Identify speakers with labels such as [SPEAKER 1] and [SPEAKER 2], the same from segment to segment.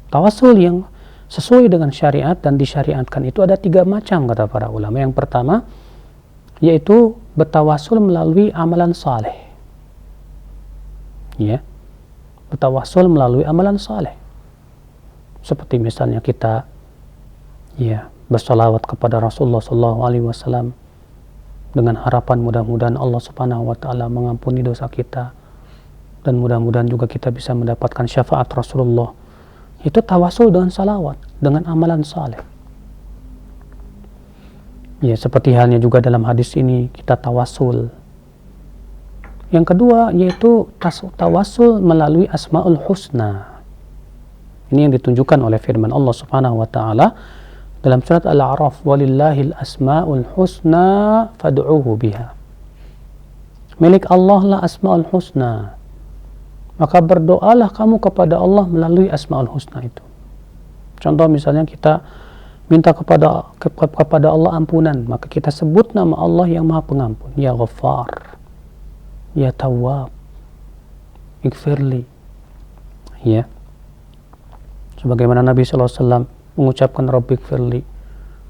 [SPEAKER 1] Tawasul yang sesuai dengan syariat dan disyariatkan itu ada 3 macam kata para ulama. Yang pertama yaitu bertawasul melalui amalan saleh. Ya. Bertawasul melalui amalan saleh. Seperti misalnya kita bersolawat kepada Rasulullah SAW dengan harapan mudah-mudahan Allah Subhanahu wa taala mengampuni dosa kita, dan mudah-mudahan juga kita bisa mendapatkan syafaat Rasulullah. Itu tawasul dengan salawat, dengan amalan saleh. Ya, seperti halnya juga dalam hadis ini kita tawasul. Yang kedua yaitu tawasul melalui Asmaul Husna. Ini yang ditunjukkan oleh firman Allah Subhanahu wa taala dalam surat Al-A'raf, walillahil asmaul husna fad'uhu biha. Milik Allah lah Asmaul Husna, maka berdoalah kamu kepada Allah melalui Asmaul Husna itu. Contoh misalnya kita minta kepada Allah ampunan, maka kita sebut nama Allah yang Maha Pengampun, Ya Ghaffar, Ya Tawwab, Ighfirli. Ya. Sebagaimana Nabi SAW mengucapkan Rabbighfirli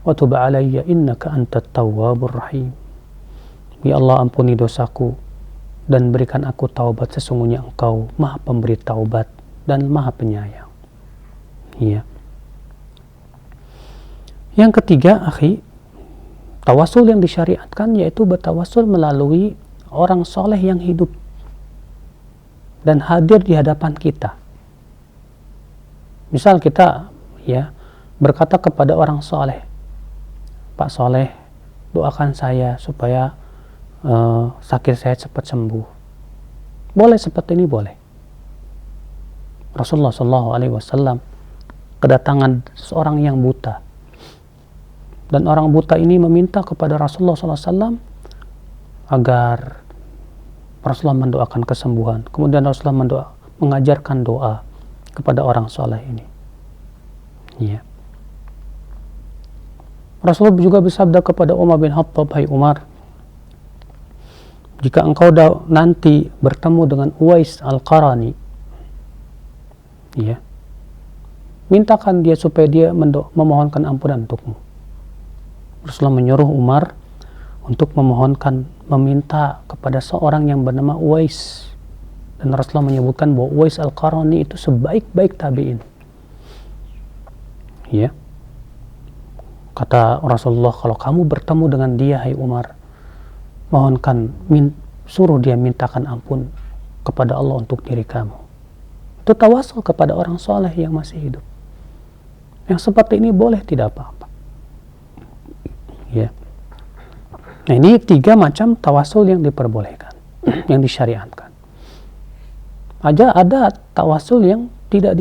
[SPEAKER 1] wa tub alayya innaka antat tawwabur rahim. Ya Allah, ampuni dosaku dan berikan aku taubat, sesungguhnya Engkau Maha Pemberi taubat dan Maha Penyayang. Ya. Yang ketiga, akhi, tawasul yang disyariatkan yaitu bertawasul melalui orang soleh yang hidup dan hadir di hadapan kita. Misal kita berkata kepada orang soleh, Pak Soleh, doakan saya supaya sakit saya cepat sembuh. Boleh seperti ini, boleh. Rasulullah SAW kedatangan seorang yang buta, dan orang buta ini meminta kepada Rasulullah SAW agar Rasulullah mendoakan kesembuhan. Kemudian Rasulullah mengajarkan doa kepada orang soleh ini. Ya. Rasulullah juga bersabda kepada Umar bin Khattab, hai Umar, jika engkau nanti bertemu dengan Uwais Al-Qarani, mintakan dia supaya dia memohonkan ampunan untukmu. Rasulullah menyuruh Umar untuk meminta kepada seorang yang bernama Uwais, dan Rasulullah menyebutkan bahwa Uwais Al-Qarani itu sebaik-baik tabi'in. Ya. Kata Rasulullah, kalau kamu bertemu dengan dia, hai Umar, suruh dia mintakan ampun kepada Allah untuk diri kamu. Itu tawasul kepada orang soleh yang masih hidup. Yang seperti ini boleh, tidak apa-apa. Ya. Nah, ini 3 macam tawasul yang diperbolehkan, yang disyariatkan. Ada tawasul yang tidak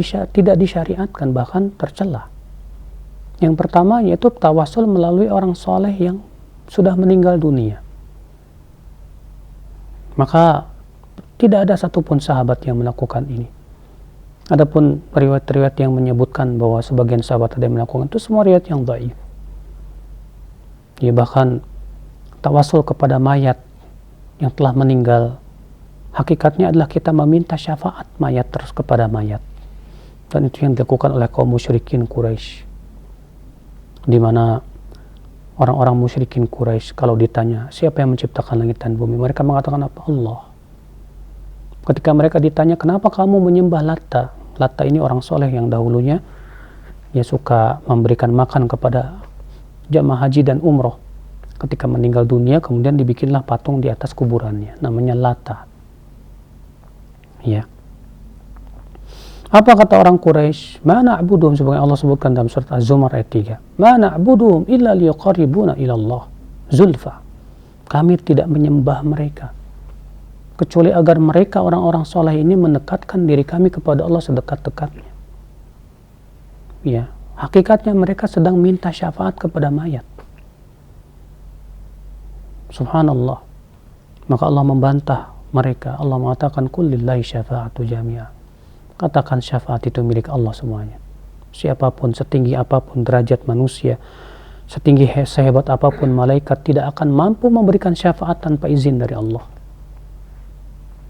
[SPEAKER 1] disyariatkan, bahkan tercela. Yang pertama yaitu tawasul melalui orang soleh yang sudah meninggal dunia. Maka tidak ada satupun sahabat yang melakukan ini. Adapun riwayat-riwayat yang menyebutkan bahwa sebagian sahabat ada yang melakukan, itu semua riwayat yang dhaif. Ya, bahkan tawasul kepada mayat yang telah meninggal, hakikatnya adalah kita meminta syafaat mayat terus kepada mayat. Dan itu yang dilakukan oleh kaum musyrikin Quraisy, di mana orang-orang musyrikin Quraisy kalau ditanya siapa yang menciptakan langit dan bumi, mereka mengatakan apa? Allah. Ketika mereka ditanya kenapa kamu menyembah Latta, Latta ini orang soleh yang dahulunya suka memberikan makan kepada jamaah haji dan umroh. Ketika meninggal dunia kemudian dibikinlah patung di atas kuburannya, namanya Latta. Ya. Apa kata orang Quraisy? Ma na'buduhum, sebagai Allah sebutkan dalam surat Az-Zumar ayat 3. Ma na'buduhum illa liyuqarribuna ila Allah zulfa. Kami tidak menyembah mereka kecuali agar mereka orang-orang soleh ini mendekatkan diri kami kepada Allah sedekat-dekatnya. Ya, hakikatnya mereka sedang minta syafaat kepada mayat. Subhanallah. Maka Allah membantah mereka. Allah mengatakan kullillahi syafa'atu jami'ah. Katakan syafaat itu milik Allah semuanya. Siapapun, setinggi apapun derajat manusia, setinggi sehebat apapun malaikat, tidak akan mampu memberikan syafaat tanpa izin dari Allah.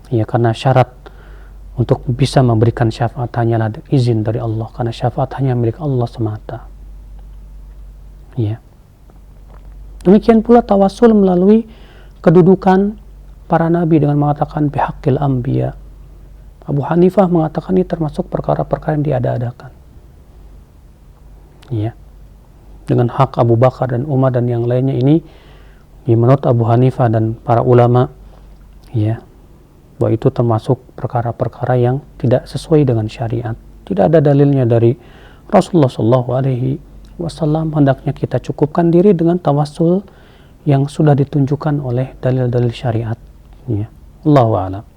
[SPEAKER 1] Ya, karena syarat untuk bisa memberikan syafaat hanyalah izin dari Allah, karena syafaat hanya milik Allah semata. Ya. Demikian pula tawasul melalui kedudukan para nabi dengan mengatakan bihaqqil anbiya. Abu Hanifah mengatakan ini termasuk perkara-perkara yang diada-adakan. Ya. Dengan hak Abu Bakar dan Umar dan yang lainnya ini, ya, menurut Abu Hanifah dan para ulama, ya, bahwa itu termasuk perkara-perkara yang tidak sesuai dengan syariat. Tidak ada dalilnya dari Rasulullah SAW. Hendaknya kita cukupkan diri dengan tawassul yang sudah ditunjukkan oleh dalil-dalil syariat. Ya. Allahu a'lam.